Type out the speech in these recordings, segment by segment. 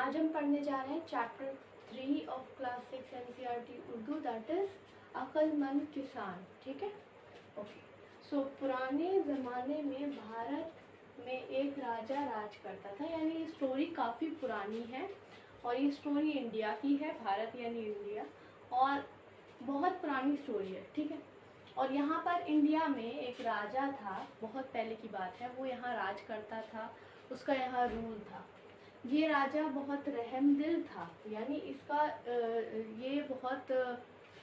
आज हम पढ़ने जा रहे हैं chapter 3 of class 6 NCERT Urdu, that is अक्लमंद किसान। ठीक है, ओके। सो पुराने ज़माने में भारत में एक राजा राज करता था, यानी ये स्टोरी काफ़ी पुरानी है और ये स्टोरी इंडिया की है, भारत यानी इंडिया, और बहुत पुरानी स्टोरी है। ठीक है, और यहाँ पर इंडिया में एक राजा था, बहुत पहले की बात है, वो यहाँ राज करता था, उसका यहाँ रूल था। ये राजा बहुत रहमदिल था, यानी इसका ये बहुत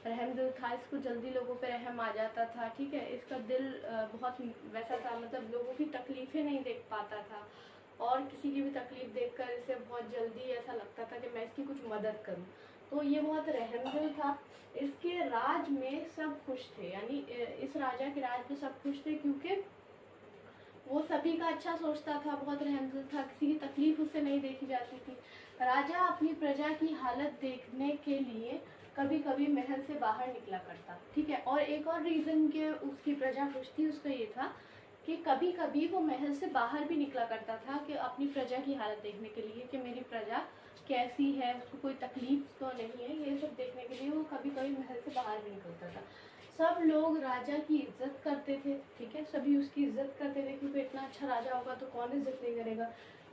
रहमदिल था, इसको जल्दी लोगों पे रहम आ जाता था। ठीक है, इसका दिल बहुत वैसा था, मतलब लोगों की तकलीफ़ें नहीं देख पाता था और किसी की भी तकलीफ़ देखकर इसे बहुत जल्दी ऐसा लगता था कि मैं इसकी कुछ मदद करूं। तो ये बहुत रहमदिल था। इसके राज में सब खुश थे, यानी इस राजा के राज में सब खुश थे क्योंकि वो सभी का अच्छा सोचता था, बहुत रहमदिल था, किसी की तकलीफ उससे नहीं देखी जाती थी। राजा अपनी प्रजा की हालत देखने के लिए कभी कभी महल से बाहर निकला करता। ठीक है, और एक और रीज़न कि उसकी प्रजा खुश थी, उसका ये था कि कभी कभी वो महल से बाहर भी निकला करता था कि अपनी प्रजा की हालत देखने के लिए कि मेरी प्रजा कैसी है, उसको कोई तकलीफ तो नहीं है, ये सब देखने के लिए वो कभी कभी महल से बाहर भी निकलता था। सब लोग राजा की इज्जत करते थे। ठीक है, सभी उसकी इज्जत करते थे क्योंकि इतना अच्छा राजा होगा तो कौन इज्जत नहीं करेगा।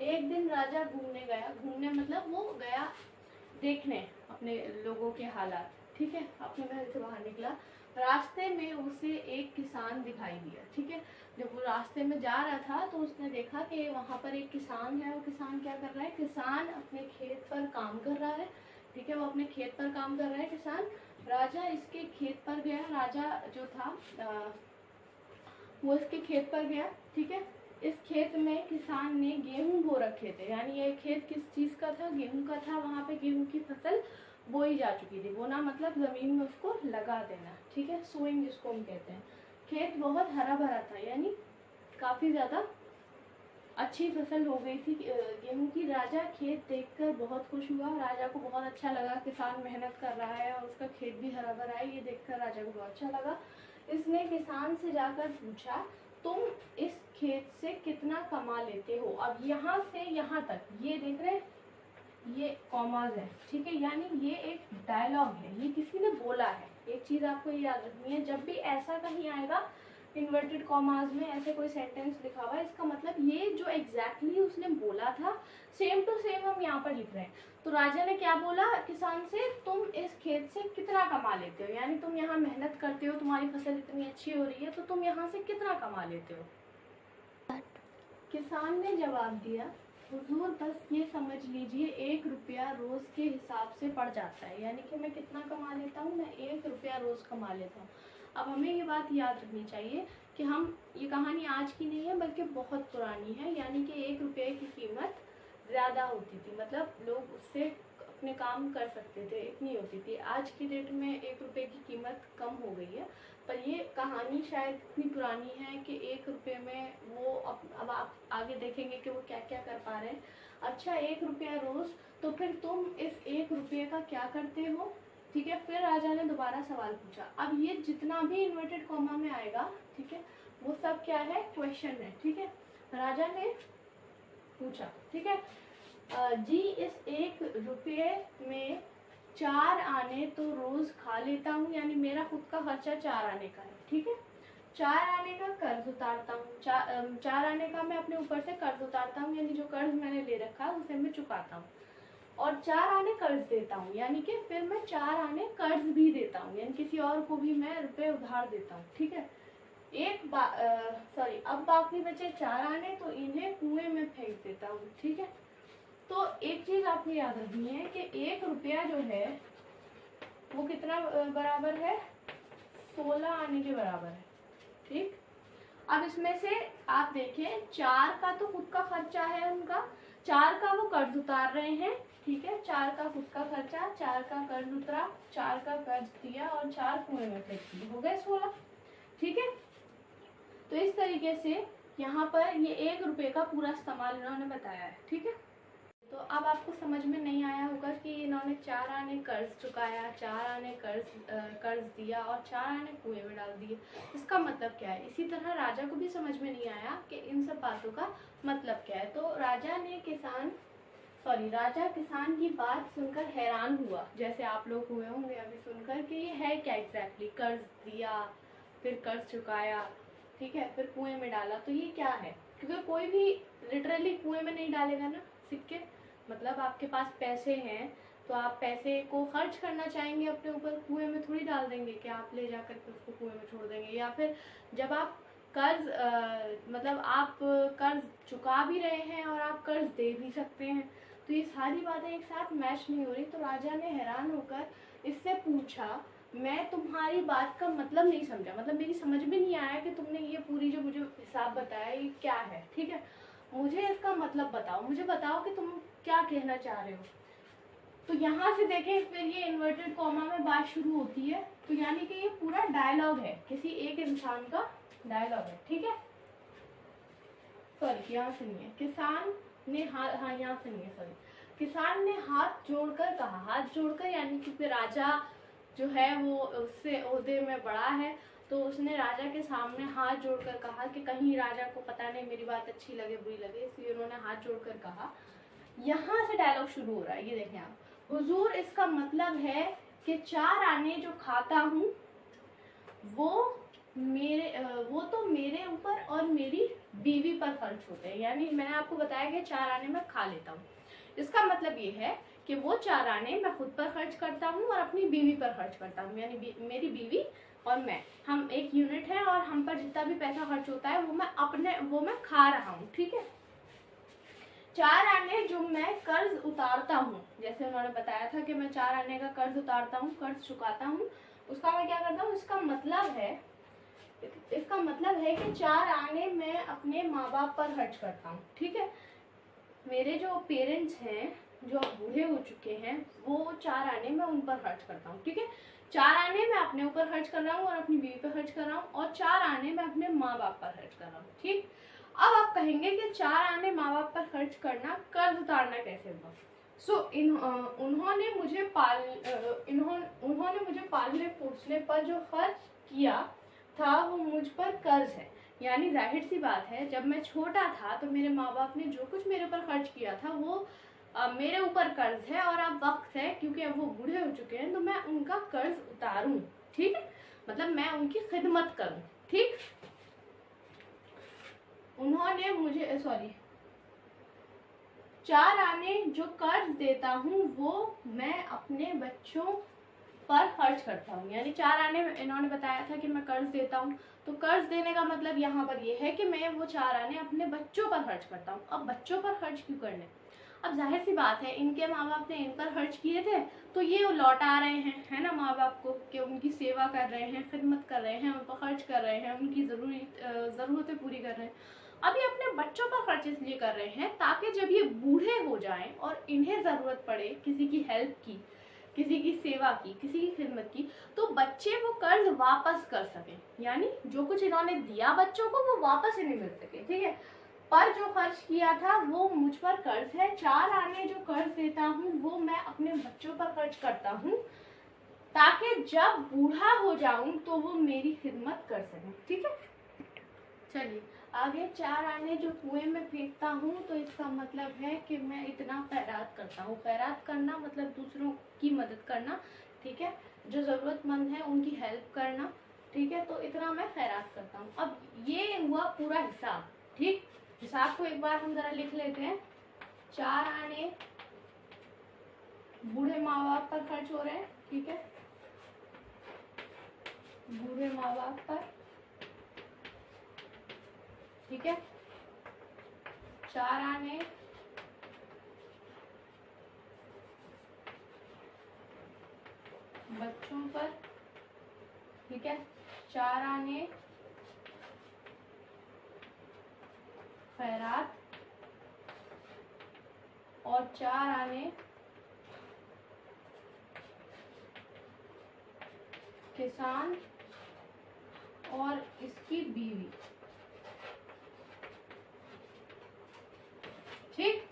एक दिन राजा घूमने गया, घूमने मतलब वो गया देखने अपने लोगों के हालात। ठीक है, अपने महल से बाहर निकला, रास्ते में उसे एक किसान दिखाई दिया। ठीक है, जब वो रास्ते में जा रहा था तो उसने देखा कि वहाँ पर एक किसान है। वो किसान क्या कर रहा है, किसान अपने खेत पर काम कर रहा है। ठीक है, वो अपने खेत पर काम कर रहा है किसान। राजा इसके खेत पर गया, राजा जो था वो इसके खेत पर गया। ठीक है, इस खेत में किसान ने गेहूं बो रखे थे, यानी ये खेत किस चीज़ का था, गेहूं का था। वहाँ पे गेहूं की फसल बोई जा चुकी थी, बोना मतलब ज़मीन में उसको लगा देना। ठीक है, सोइंग जिसको हम कहते हैं। खेत बहुत हरा भरा था, यानी काफ़ी ज़्यादा अच्छी फसल हो गई थी गेहूं की। राजा खेत देखकर बहुत खुश हुआ, राजा को बहुत अच्छा लगा, किसान मेहनत कर रहा है और उसका खेत भी हरा भरा है, ये देखकर राजा को बहुत अच्छा लगा। इसने किसान से जाकर पूछा, तुम इस खेत से कितना कमा लेते हो? अब यहाँ से यहाँ तक ये देख रहे, ये कॉमाज है। ठीक है, यानी ये एक डायलॉग है, ये किसी ने बोला है। एक चीज आपको ये याद रखनी है, जब भी ऐसा कहीं आएगा इन्वर्टेड कॉमाज में ऐसे कोई सेंटेंस लिखा हुआ है, इसका मतलब ये जो एग्जैक्टली उसने बोला था सेम टू सेम हम यहाँ पर लिख रहे हैं। तो राजा ने क्या बोला किसान से, तुम इस खेत से कितना कमा लेते हो, यानी तुम यहाँ मेहनत करते हो, तुम्हारी फसल इतनी अच्छी हो रही है, तो तुम यहाँ से कितना कमा लेते हो? किसान ने जवाब दिया, हुजूर बस ये समझ लीजिए 1 रुपया रोज के हिसाब से पड़ जाता है, यानी कि मैं कितना कमा लेता हूँ, मैं 1 रुपया रोज कमा लेता हूँ। अब हमें ये बात याद रखनी चाहिए कि हम ये कहानी आज की नहीं है बल्कि बहुत पुरानी है, यानी कि 1 रुपये की कीमत ज़्यादा होती थी, मतलब लोग उससे अपने काम कर सकते थे, इतनी होती थी। आज की डेट में 1 रुपये की कीमत कम हो गई है, पर ये कहानी शायद इतनी पुरानी है कि 1 रुपये में वो अब आप आगे देखेंगे कि वो क्या क्या कर पा रहे हैं। अच्छा, 1 रुपया रोज, तो फिर तुम इस 1 रुपये का क्या करते हो? ठीक है, फिर राजा ने दोबारा सवाल पूछा। अब ये जितना भी इन्वर्टेड कॉमा में आएगा, ठीक है, वो सब क्या है, क्वेश्चन है। ठीक है, राजा ने पूछा, ठीक है, जी इस 1 रुपये में 4 आने तो रोज खा लेता हूँ, यानी मेरा खुद का खर्चा 4 आने का है। ठीक है, 4 आने का कर्ज उतारता हूँ, 4 आने का मैं अपने ऊपर से कर्ज उतारता हूँ, यानी जो कर्ज मैंने ले रखा है उसे मैं चुकाता हूँ, और 4 आने कर्ज देता हूँ, यानी कि फिर मैं 4 आने कर्ज भी देता हूँ, यानी किसी और को भी मैं रुपए उधार देता हूँ। ठीक है, अब बाकी बचे 4 आने, तो इन्हें कुएं में फेंक देता हूँ। ठीक है, तो एक चीज आपको याद रखनी है कि 1 रुपया जो है वो कितना बराबर है, 16 आने के बराबर है। ठीक, अब इसमें से आप देखें 4 का तो खुद का खर्चा है उनका, 4 का वो कर्ज उतार रहे हैं। ठीक है, 4 का खुद का खर्चा, 4 का कर्ज उतरा, 4 का कर्ज दिया और 4 कुएं में फेंक दिए, हो गए 16। ठीक है, तो इस तरीके से यहाँ पर ये 1 रुपये का पूरा इस्तेमाल इन्होंने बताया है। ठीक है, तो अब आपको समझ में नहीं आया होगा कि इन्होंने 4 आने कर्ज चुकाया, 4 आने कर्ज दिया और 4 आने कुएं में डाल दिए, इसका मतलब क्या है। इसी तरह राजा को भी समझ में नहीं आया कि इन सब बातों का मतलब क्या है। तो राजा ने सॉरी, राजा किसान की बात सुनकर हैरान हुआ, जैसे आप लोग हुए होंगे अभी सुनकर कि ये है क्या एग्जैक्टली, कर्ज दिया फिर कर्ज चुकाया, ठीक है, फिर कुएं में डाला, तो ये क्या है? क्योंकि कोई भी लिटरली कुएं में नहीं डालेगा ना सिक्के। मतलब आपके पास पैसे हैं तो आप पैसे को खर्च करना चाहेंगे अपने ऊपर, कुएं में थोड़ी डाल देंगे कि आप ले जाकर के उसको कुएं में छोड़ देंगे। या फिर जब आप कर्ज मतलब आप कर्ज चुका भी रहे हैं और आप कर्ज दे भी सकते हैं, तो ये सारी बातें एक साथ मैच नहीं हो रही। तो राजा ने हैरान होकर इससे पूछा, मैं तुम्हारी बात का मतलब नहीं समझा, मतलब मेरी समझ में नहीं आया कि तुमने ये पूरी जो मुझे हिसाब बताया ये क्या है, ठीक है, मुझे इसका मतलब बताओ, मुझे बताओ कि तुम क्या कहना चाह रहे हो। तो यहाँ से देखें फिर ये इन्वर्टेड कॉमा में बात शुरू होती है, तो यानी कि ये पूरा डायलॉग है, किसी एक इंसान का डायलॉग है, ठीक है। सॉरी यहाँ से नहीं है, किसान ने हाँ यहाँ से नहीं है, सॉरी, किसान ने हाथ जोड़कर कहा, हाथ जोड़कर यानी क्योंकि राजा जो है वो उससे ओहदे में बड़ा है, तो उसने राजा के सामने हाथ जोड़कर कहा कि कहीं राजा को पता नहीं मेरी बात अच्छी लगे बुरी लगे, इसलिए उन्होंने हाथ जोड़कर कहा। यहाँ से डायलॉग शुरू हो रहा है, ये देखें आप, हुजूर इसका मतलब है कि 4 आने जो खाता हूँ वो तो मेरे ऊपर और मेरी बीवी पर खर्च होते हैं। यानी मैंने आपको बताया कि 4 आने मैं खा लेता हूँ, इसका मतलब ये है कि वो 4 आने मैं खुद पर खर्च करता हूँ और अपनी बीवी पर खर्च करता हूँ, यानी मेरी बीवी और मैं, हम एक यूनिट है और हम पर जितना भी पैसा खर्च होता है वो मैं खा रहा हूँ, ठीक है। 4 आने जो मैं कर्ज उतारता हूँ, जैसे उन्होंने बताया था कि मैं 4 आने का कर्ज उतारता हूँ, कर्ज चुकाता हूँ, उसका मैं क्या करता हूँ, इसका मतलब है कि 4 आने मैं अपने माँ बाप पर खर्च करता हूँ, ठीक है। मेरे जो पेरेंट्स हैं जो बूढ़े हो चुके हैं वो 4 आने मैं उन पर खर्च करता हूँ, ठीक है। 4 आने मैं अपने ऊपर खर्च कर रहा हूँ और अपनी बीवी पर खर्च कर रहा हूँ, और 4 आने मैं अपने माँ बाप पर खर्च कर रहा हूँ, ठीक। अब आप कहेंगे कि 4 आने माँ बाप पर खर्च करना, कर्ज उतारना कैसे हुआ? उन्होंने मुझे पालने पोसने पर जो खर्च किया था वो मुझ पर कर्ज है। यानी जाहिर सी बात है, जब मैं छोटा था तो मेरे माँ बाप ने जो कुछ मेरे पर खर्च किया था वो मेरे ऊपर कर्ज है, और अब वक्त है क्योंकि अब वो बूढ़े हो चुके हैं तो मैं उनका कर्ज उतारूं, ठीक है, मतलब मैं उनकी खिदमत करूं, ठीक। उन्होंने मुझे 4 आने जो कर्ज देता हूँ वो मैं अपने बच्चों पर खर्च करता हूँ। यानी 4 आने इन्होंने बताया था कि मैं कर्ज देता हूँ, तो कर्ज देने का मतलब यहाँ पर ये है कि मैं वो 4 आने अपने बच्चों पर खर्च करता हूँ। अब बच्चों पर खर्च क्यों करने? अब जाहिर सी बात है, इनके माँ बाप ने इन पर खर्च किए थे तो ये लौटा रहे हैं, है ना, माँ बाप को, कि उनकी सेवा कर रहे हैं, खिदमत कर रहे हैं, उन पर खर्च कर रहे हैं, उनकी ज़रूरतें पूरी कर रहे हैं। अभी अपने बच्चों पर खर्च इसलिए कर रहे हैं ताकि जब ये बूढ़े हो जाएं और इन्हें ज़रूरत पड़े किसी की हेल्प की, किसी की सेवा की, किसी की खिदमत की, तो बच्चे वो कर्ज वापस कर सकें। यानी जो कुछ इन्होंने दिया बच्चों को वो वापस इन्हें मिल सके, ठीक है। पर जो खर्च किया था वो मुझ पर कर्ज है। 4 आने जो कर्ज देता हूँ वो मैं अपने बच्चों पर खर्च करता हूँ ताकि जब बूढ़ा हो जाऊं तो वो मेरी खिदमत कर सकें, ठीक है। चलिए आगे, 4 आने जो कुएं में फेंकता हूँ तो इसका मतलब है कि मैं इतना खैरात करता हूँ। खैरात करना मतलब दूसरों की मदद करना, ठीक है, जो ज़रूरतमंद है उनकी हेल्प करना, ठीक है, तो इतना मैं खैरात करता हूँ। अब ये हुआ पूरा हिसाब, ठीक। हिसाब को एक बार हम जरा लिख लेते हैं। 4 आने बूढ़े माँ बाप पर खर्च हो रहे हैं, ठीक है, बूढ़े माँ बाप पर, ठीक है। 4 आने बच्चों पर, ठीक है। 4 आने खैरात और 4 आने किसान और इसकी बीवी, ठीक।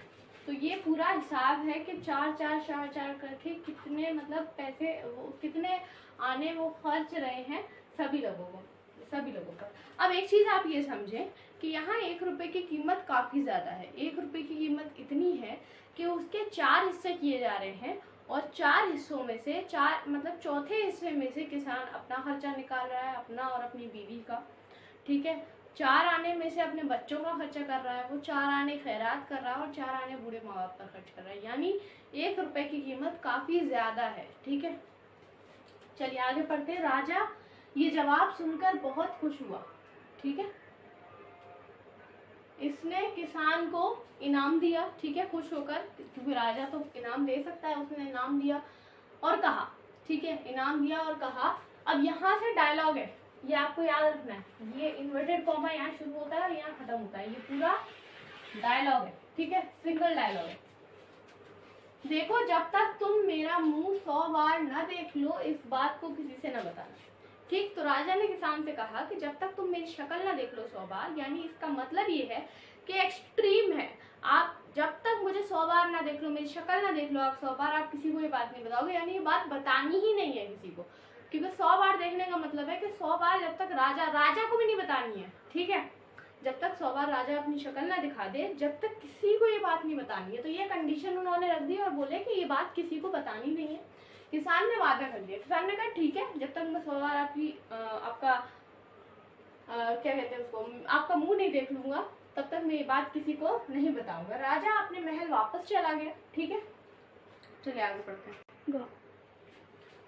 तो ये पूरा हिसाब है कि 4 4 4 4 करके कितने मतलब पैसे वो कितने आने वो खर्च रहे हैं सभी लोगों पर। अब एक चीज आप ये समझें कि यहाँ 1 रुपए की कीमत काफी ज्यादा है। 1 रुपए की कीमत इतनी है कि उसके 4 हिस्से किए जा रहे हैं और 4 हिस्सों में से 4 मतलब चौथे हिस्से में से किसान अपना खर्चा निकाल रहा है, अपना और अपनी बीवी का, ठीक है। 4 आने में से अपने बच्चों का खर्चा कर रहा है, वो 4 आने खैरात कर रहा है और 4 आने बूढ़े माँ बाप पर खर्च कर रहा है, यानी 1 रुपए की कीमत काफी ज्यादा है, ठीक है। चलिए आगे पढ़ते हैं। राजा ये जवाब सुनकर बहुत खुश हुआ, ठीक है। इसने किसान को इनाम दिया, ठीक है, खुश होकर, क्योंकि राजा तो इनाम दे सकता है, उसने इनाम दिया और कहा, ठीक है, इनाम दिया और कहा। अब यहाँ से डायलॉग है, ये आपको याद रखना है, ये इन्वर्टेड कॉमा यहाँ शुरू होता है और यहाँ खत्म होता है, ये पूरा डायलॉग है, ठीक है, सिंगल डायलॉग है। देखो, जब तक तुम मेरा मुंह 100 बार न देख लो, इस बात को किसी से न बताना, ठीक। तो राजा ने किसान से कहा कि जब तक तुम मेरी शक्ल ना देख लो 100 बार, यानी इसका मतलब ये है कि एक्सट्रीम है, आप जब तक मुझे 100 बार ना देख लो, मेरी शक्ल ना देख लो आप 100 बार, आप किसी को ये बात नहीं बताओगे, यानी ये बात बतानी ही नहीं है किसी को, क्योंकि 100 बार देखने का मतलब है कि 100 बार जब तक राजा को भी नहीं बतानी है, ठीक है, जब तक 100 बार राजा अपनी शक्ल ना दिखा दे, जब तक किसी को ये बात नहीं बतानी है। तो ये कंडीशन उन्होंने रख दी और बोले कि ये बात किसी को बतानी नहीं है। किसान ने वादा कर लिया, किसान ने कहा ठीक है, जब तक मैं 100 बार आपका क्या कहते हैं उसको, आपका मुंह नहीं देख लूंगा, तब तक मैं ये बात किसी को नहीं बताऊंगा। राजा अपने महल वापस चला गया, ठीक है। चलिए आगे पढ़ते हैं।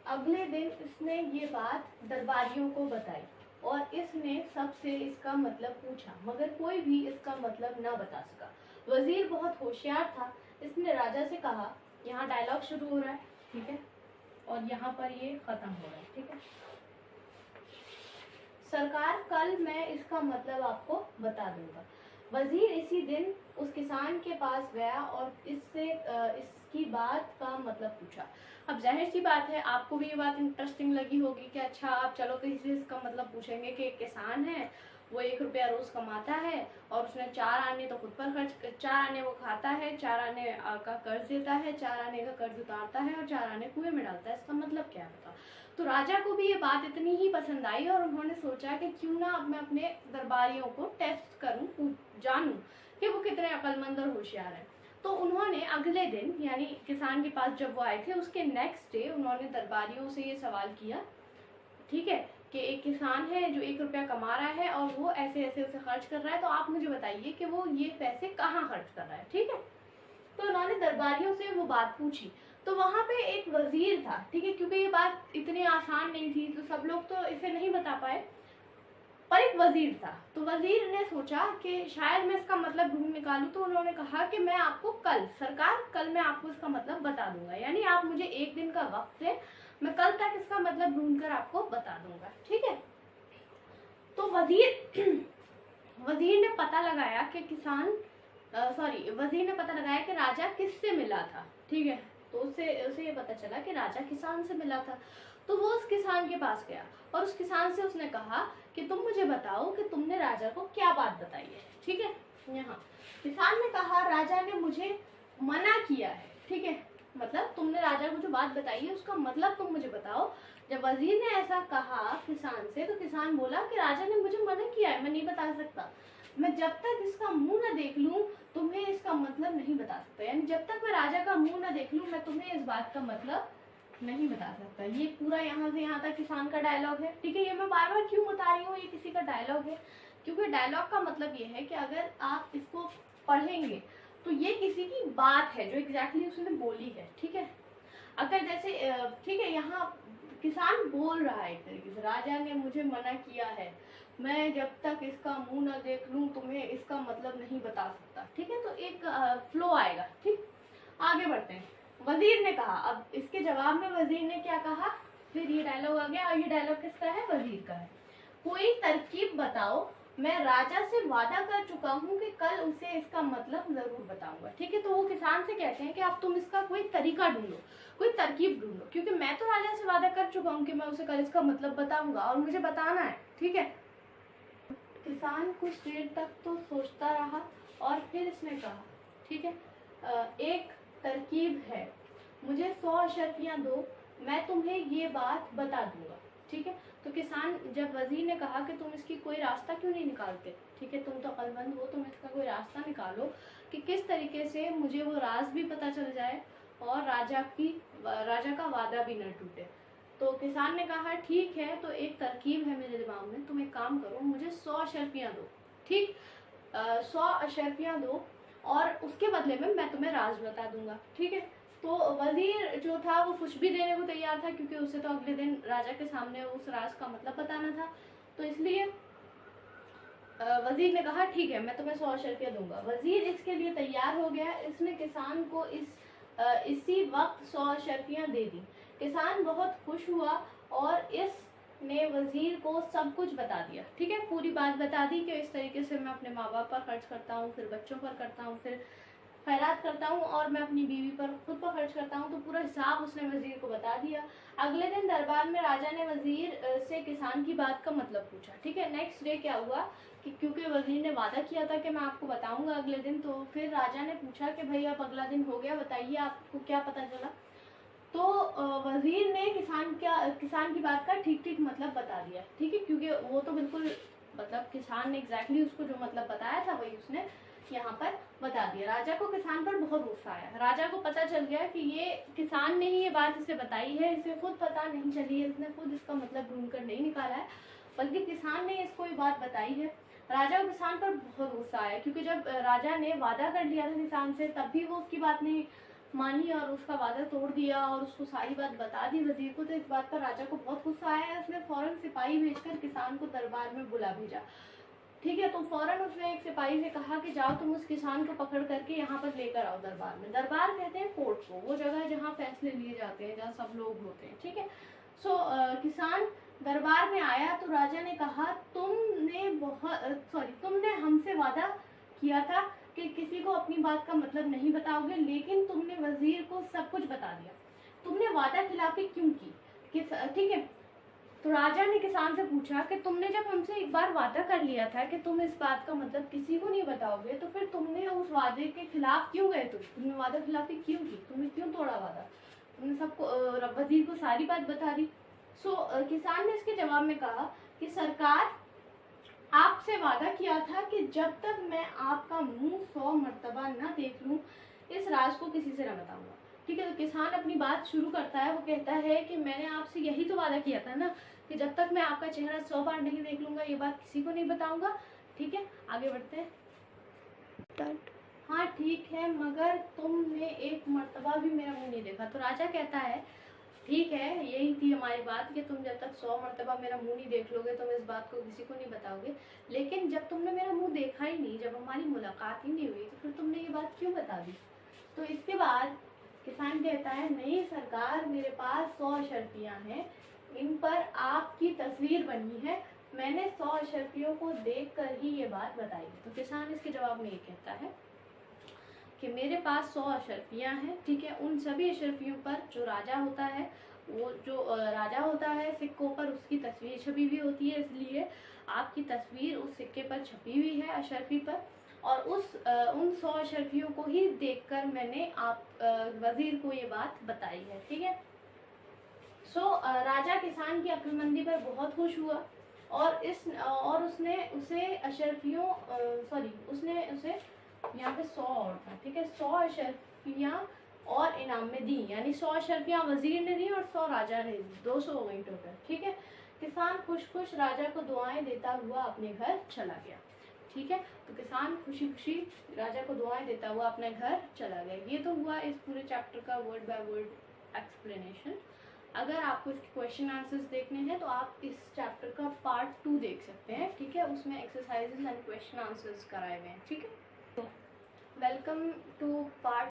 अगले दिन इसने ये बात दरबारियों को बताई और इसने सबसे इसका मतलब पूछा, मगर कोई भी इसका मतलब न बता सका। वजीर बहुत होशियार था, इसने राजा से कहा, यहाँ डायलॉग शुरू हो रहा है, ठीक है, और यहाँ पर ये खत्म हो रहा है, ठीक है। सरकार, कल मैं इसका मतलब आपको बता दूंगा। वजीर इसी दिन उस किसान के पास गया और इससे इसकी बात का मतलब पूछा। अब जाहिर सी बात है, आपको भी ये बात इंटरेस्टिंग लगी होगी कि अच्छा आप चलो किसी से इसका मतलब पूछेंगे कि एक किसान है, वो 1 रुपया रोज कमाता है और उसने 4 आने तो खुद पर खर्च, 4 आने वो खाता है, 4 आने का कर्ज देता है, 4 आने का कर्ज उतारता है और 4 आने कुएं में डालता है, इसका मतलब क्या होता। तो राजा को भी ये बात इतनी ही पसंद आई और उन्होंने सोचा कि क्यों ना अब मैं अपने दरबारियों को टेस्ट करूं, जानूं कि वो कितने अक्लमंद और होशियार हैं। तो उन्होंने अगले दिन, यानी किसान के पास जब वो आए थे, उसके नेक्स्ट डे उन्होंने दरबारियों से ये सवाल किया, ठीक है, कि एक किसान है जो 1 रुपया कमा रहा है और वो ऐसे ऐसे उसे खर्च कर रहा है, तो आप मुझे बताइए कि वो ये पैसे कहाँ खर्च कर रहा है, ठीक है। तो उन्होंने दरबारियों से वो बात पूछी। तो वहां पे एक वजीर था, ठीक है, क्योंकि ये बात इतनी आसान नहीं थी तो सब लोग तो इसे नहीं बता पाए, पर एक वजीर था। तो वजीर ने सोचा कि शायद मैं इसका मतलब ढूंढ निकालूं, तो उन्होंने कहा कि मैं आपको कल, सरकार कल मैं आपको इसका मतलब बता दूंगा, यानी आप मुझे 1 दिन का वक्त दें, मैं कल तक इसका मतलब ढूंढकर आपको बता दूंगा, ठीक है। तो वजीर ने पता लगाया कि वजीर ने पता लगाया कि राजा किससे मिला था, ठीक है। तो उसे ये पता चला कि राजा किसान से मिला था। तो वो उस किसान के पास गया और उस किसान से उसने कहा कि तुम मुझे बताओ कि तुमने राजा को क्या बात बताई है, ठीक है। यहाँ किसान ने कहा, राजा ने मुझे मना किया है, ठीक है, मतलब तुमने राजा को जो बात बताई है उसका मतलब तुम मुझे बताओ। जब वजीर ने ऐसा कहा किसान से, तो किसान बोला कि राजा ने मुझे मना किया है, मैं नहीं बता सकता, मैं जब तक इसका मुंह न देख लूं तुम्हें इसका मतलब नहीं बता सकता, यानी जब तक मैं राजा का मुंह न देख लूं मैं तुम्हें इस बात का मतलब नहीं बता सकता। ये पूरा यहाँ से यहाँ तक किसान का डायलॉग है, ठीक है। ये मैं बार बार क्यों बता रही हूँ, ये किसी का डायलॉग है, क्योंकि डायलॉग का मतलब ये है कि अगर आप इसको पढ़ेंगे तो ये किसी की बात है जो एग्जैक्टली उसने बोली है, ठीक है। अगर जैसे ठीक है, यहाँ किसान बोल रहा है एक तरीके से, राजा ने मुझे मना किया है, मैं जब तक इसका मुंह न देख लूं तुम्हें इसका मतलब नहीं बता सकता, ठीक है। तो एक फ्लो आएगा, ठीक। आगे बढ़ते हैं। वजीर ने कहा, अब इसके जवाब में वजीर ने क्या कहा, फिर ये डायलॉग आ गया, और ये डायलॉग किसका है, वजीर का है। कोई तरकीब बताओ, मैं राजा से वादा कर चुका हूँ कि कल उसे इसका मतलब जरूर बताऊंगा, ठीक है। तो वो किसान से कहते हैं कि अब तुम इसका कोई तरीका ढूंढो, कोई तरकीब ढूंढो, क्योंकि मैं तो राजा से वादा कर चुका हूँ कि मैं उसे कल इसका मतलब बताऊंगा और मुझे बताना है, ठीक है। किसान कुछ देर तक तो सोचता रहा और फिर इसने कहा, ठीक है, एक तरकीब है, मुझे 100 शर्तियाँ दो, मैं तुम्हें ये बात बता दूंगा, ठीक है। तो किसान, जब वजीर ने कहा कि तुम इसकी कोई रास्ता क्यों नहीं निकालते, ठीक है, तुम तो अक्लमंद हो, तुम इसका कोई रास्ता निकालो कि किस तरीके से मुझे वो राज भी पता चल जाए और राजा का वादा भी न टूटे। तो किसान ने कहा ठीक है, तो एक तरकीब है मेरे दिमाग में, तुम एक काम करो, मुझे 100 अशर्फियाँ दो, ठीक, 100 अशर्फियाँ दो और उसके बदले में मैं तुम्हें राज बता दूंगा, ठीक है। तो वजीर जो था वो कुछ भी देने को तैयार था, क्योंकि उसे तो अगले दिन राजा के सामने उस राज का मतलब बताना था। तो इसलिए वजीर ने कहा ठीक है, मैं तुम्हें 100 अशर्फिया दूंगा। वजीर इसके लिए तैयार हो गया, इसने किसान को इसी वक्त 100 अशर्फियाँ दे दी। किसान बहुत खुश हुआ और इसने वजीर को सब कुछ बता दिया, ठीक है, पूरी बात बता दी कि इस तरीके से मैं अपने माँ बाप पर खर्च करता हूँ, फिर बच्चों पर करता हूँ, फिर खैरात करता हूँ और मैं अपनी बीवी पर खुद पर खर्च करता हूँ। तो पूरा हिसाब उसने वजीर को बता दिया। अगले दिन दरबार में राजा ने वजीर से किसान की बात का मतलब पूछा, ठीक है। नेक्स्ट डे क्या हुआ कि क्योंकि वजीर ने वादा किया था कि मैं आपको बताऊंगा अगले दिन, तो फिर राजा ने पूछा कि भाई अब अगला दिन हो गया, बताइए आपको क्या पता चला। तो वजीर ने किसान की बात का ठीक ठीक मतलब बता दिया, ठीक है, क्योंकि वो तो बिल्कुल मतलब किसान ने एग्जैक्टली उसको जो मतलब बताया था वही उसने यहाँ पर बता दिया। राजा को किसान पर बहुत गुस्सा आया। राजा को पता चल गया कि ये किसान ने ही ये बात इसे बताई है, इसे खुद पता नहीं चली है, इसने खुद इसका मतलब ढूंढ कर नहीं निकाला है, बल्कि किसान ने इसको ये बात बताई है। राजा को किसान पर बहुत गुस्सा आया, क्योंकि जब राजा ने वादा कर लिया था किसान से, तब भी वो उसकी बात नहीं मानी और उसका वादा तोड़ दिया और उसको सारी बात बता दी वजीर को। तो इस बात पर राजा को बहुत गुस्सा आया। उसने फौरन सिपाही भेजकर किसान को दरबार में बुला भेजा, ठीक है। तो फौरन उसने एक सिपाही से कहा कि जाओ तुम उस किसान को पकड़ करके यहाँ पर लेकर आओ दरबार में। दरबार कहते हैं कोर्ट को, वो जगह है जहाँ फैसले लिए जाते हैं, जहाँ सब लोग होते हैं, ठीक है। सो किसान दरबार में आया तो राजा ने कहा तुमने हमसे वादा किया था कि किसी को अपनी बात का मतलब नहीं बताओगे, लेकिन तुमने वजीर को सब कुछ बता दिया, तुमने वादा खिलाफी क्यों की, ठीक है। तो राजा ने किसान से पूछा कि तुमने जब हमसे एक बार वादा कर लिया था कि तुम इस बात का मतलब किसी को नहीं बताओगे, तो फिर तुमने उस वादे के खिलाफ क्यों गए? तुमने वादा खिलाफी क्यों की, तुमने क्यों तोड़ा वादा? तुमने सबको वजीर को सारी बात बता दी। किसान ने इसके जवाब में कहा कि सरकार, आपसे वादा किया था कि जब तक मैं आपका मुंह 100 मर्तबा न देख लूं, इस राज को किसी से न बताऊंगा, ठीक है। तो किसान अपनी बात शुरू करता है, वो कहता है कि मैंने आपसे यही तो वादा किया था ना कि जब तक मैं आपका चेहरा 100 बार नहीं देख लूंगा, ये बात किसी को नहीं बताऊंगा, ठीक है। आगे बढ़ते हैं। हाँ ठीक है, मगर तुमने एक मर्तबा भी मेरा मुंह नहीं देखा। तो राजा कहता है ठीक है, यही थी हमारी बात कि तुम जब तक 100 मर्तबा मेरा मुंह नहीं देख लोगे, तुम इस बात को किसी को नहीं बताओगे, लेकिन जब तुमने मेरा मुंह देखा ही नहीं, जब हमारी मुलाकात ही नहीं हुई, तो फिर तुमने ये बात क्यों बता दी? तो इसके बाद किसान कहता है नहीं सरकार, मेरे पास 100 अशर्फियाँ हैं, इन पर आपकी तस्वीर बनी है, मैंने 100 अशर्फियों को देख कर ही ये बात बताई। तो किसान इसके जवाब में ये कहता है कि मेरे पास 100 अशर्फियाँ हैं, ठीक है। उन सभी अशर्फियों पर जो राजा होता है, वो जो राजा होता है, सिक्कों पर उसकी तस्वीर छपी हुई होती है, इसलिए आपकी तस्वीर उस सिक्के पर छपी हुई है अशर्फी पर, और उन 100 अशर्फियों को ही देखकर मैंने वजीर को ये बात बताई है, ठीक है। राजा किसान की अक्लमंदी पर बहुत खुश हुआ और उसने उसे यहाँ पे 100 और था, ठीक है, 100 अशर्फियाँ और इनाम में दी, यानी 100 अशर्फियाँ वजीर ने दी और 100 राजा ने दी, 200 हो गई टोटल, ठीक है। किसान खुश खुश राजा को दुआएं देता हुआ अपने घर चला गया, ठीक है। तो किसान खुशी खुशी राजा को दुआएं देता हुआ अपने घर चला गया। ये तो हुआ इस पूरे चैप्टर का वर्ड बाय वर्ड एक्सप्लेनेशन। अगर आपको इसके क्वेश्चन आंसर्स देखने हैं तो आप इस चैप्टर का पार्ट 2 देख सकते हैं, ठीक है। उसमें एक्सरसाइजेस एंड क्वेश्चन आंसर्स कराए हुए हैं, ठीक है। Welcome two part